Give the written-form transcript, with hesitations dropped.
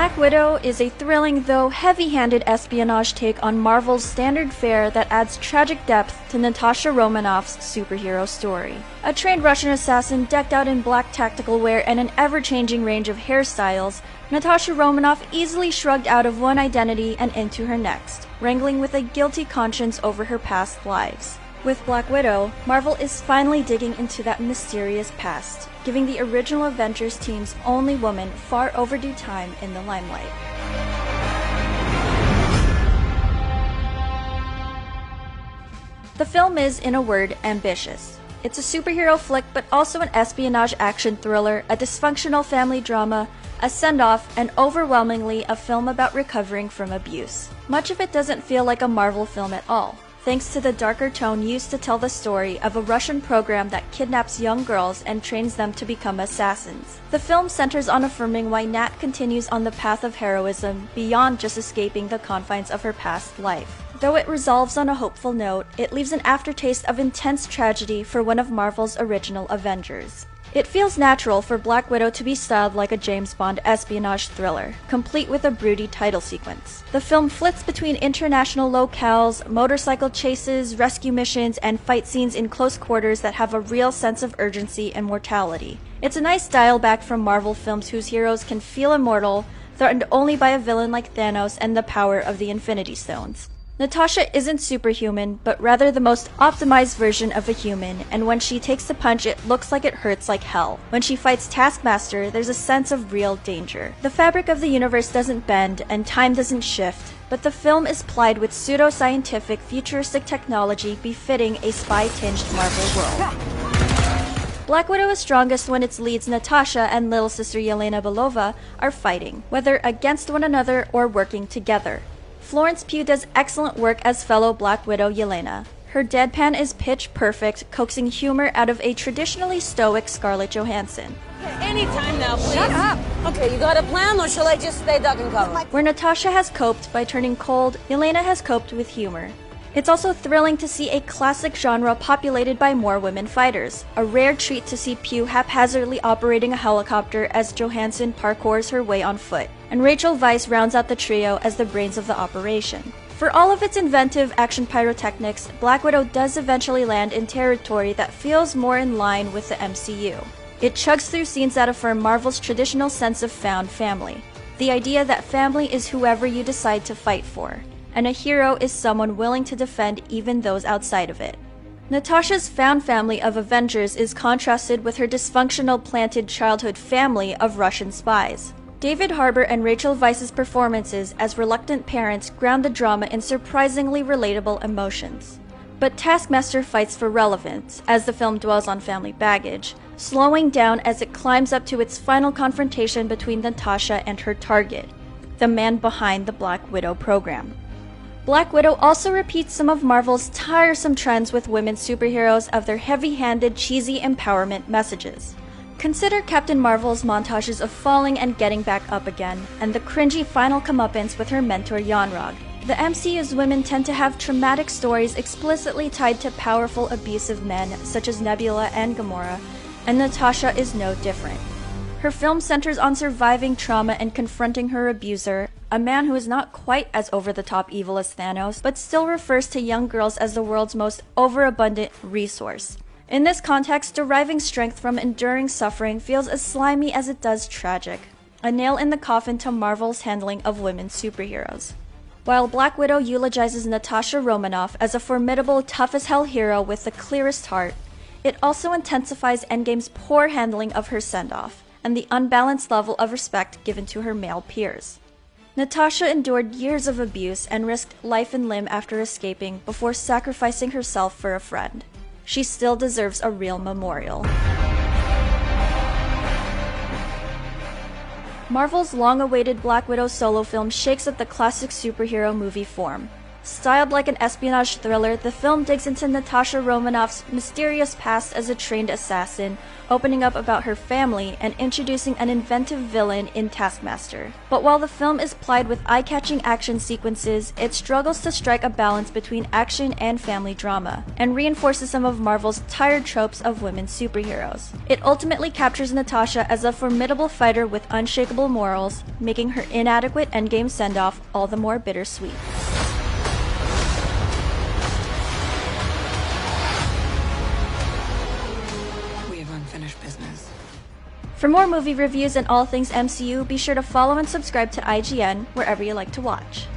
Black Widow is a thrilling, though heavy-handed espionage take on Marvel's standard fare that adds tragic depth to Natasha Romanoff's superhero story. A trained Russian assassin decked out in black tactical wear and an ever-changing range of hairstyles, Natasha Romanoff easily shrugged out of one identity and into her next, wrangling with a guilty conscience over her past lives. With Black Widow, Marvel is finally digging into that mysterious past, giving the original Avengers team's only woman far overdue time in the limelight. The film is, in a word, ambitious. It's a superhero flick, but also an espionage action thriller, a dysfunctional family drama, a send-off, and overwhelmingly a film about recovering from abuse. Much of it doesn't feel like a Marvel film at all, thanks to the darker tone used to tell the story of a Russian program that kidnaps young girls and trains them to become assassins. The film centers on affirming why Nat continues on the path of heroism beyond just escaping the confines of her past life. Though it resolves on a hopeful note, it leaves an aftertaste of intense tragedy for one of Marvel's original Avengers. It feels natural for Black Widow to be styled like a James Bond espionage thriller, complete with a broody title sequence. The film flits between international locales, motorcycle chases, rescue missions, and fight scenes in close quarters that have a real sense of urgency and mortality. It's a nice dial back from Marvel films whose heroes can feel immortal, threatened only by a villain like Thanos and the power of the Infinity Stones. Natasha isn't superhuman, but rather the most optimized version of a human, and when she takes a punch it looks like it hurts like hell. When she fights Taskmaster, there's a sense of real danger. The fabric of the universe doesn't bend, and time doesn't shift, but the film is plied with pseudo-scientific, futuristic technology befitting a spy-tinged Marvel world. Black Widow is strongest when its leads Natasha and little sister Yelena Belova are fighting, whether against one another or working together. Florence Pugh does excellent work as fellow Black Widow Yelena. Her deadpan is pitch perfect, coaxing humor out of a traditionally stoic Scarlett Johansson. Anytime now, please. Shut up! Okay, you got a plan, or shall I just stay duck and cover? Where Natasha has coped by turning cold, Yelena has coped with humor. It's also thrilling to see a classic genre populated by more women fighters, a rare treat to see Pugh haphazardly operating a helicopter as Johansson parkours her way on foot, and Rachel Weisz rounds out the trio as the brains of the operation. For all of its inventive action pyrotechnics, Black Widow does eventually land in territory that feels more in line with the MCU. It chugs through scenes that affirm Marvel's traditional sense of found family, the idea that family is whoever you decide to fight for, and a hero is someone willing to defend even those outside of it. Natasha's found family of Avengers is contrasted with her dysfunctional planted childhood family of Russian spies. David Harbour and Rachel Weisz's performances as reluctant parents ground the drama in surprisingly relatable emotions. But Taskmaster fights for relevance, as the film dwells on family baggage, slowing down as it climbs up to its final confrontation between Natasha and her target, the man behind the Black Widow program. Black Widow also repeats some of Marvel's tiresome trends with women superheroes of their heavy-handed, cheesy empowerment messages. Consider Captain Marvel's montages of falling and getting back up again, and the cringy final comeuppance with her mentor Yanrog. The MCU's women tend to have traumatic stories explicitly tied to powerful, abusive men, such as Nebula and Gamora, and Natasha is no different. Her film centers on surviving trauma and confronting her abuser, a man who is not quite as over-the-top evil as Thanos, but still refers to young girls as the world's most overabundant resource. In this context, deriving strength from enduring suffering feels as slimy as it does tragic, a nail in the coffin to Marvel's handling of women superheroes. While Black Widow eulogizes Natasha Romanoff as a formidable, tough-as-hell hero with the clearest heart, it also intensifies Endgame's poor handling of her send-off, and the unbalanced level of respect given to her male peers. Natasha endured years of abuse and risked life and limb after escaping before sacrificing herself for a friend. She still deserves a real memorial. Marvel's long-awaited Black Widow solo film shakes up the classic superhero movie form. Styled like an espionage thriller, the film digs into Natasha Romanoff's mysterious past as a trained assassin, opening up about her family and introducing an inventive villain in Taskmaster. But while the film is plied with eye-catching action sequences, it struggles to strike a balance between action and family drama, and reinforces some of Marvel's tired tropes of women superheroes. It ultimately captures Natasha as a formidable fighter with unshakable morals, making her inadequate endgame send-off all the more bittersweet. Unfinished business. For more movie reviews and all things MCU, be sure to follow and subscribe to IGN wherever you like to watch.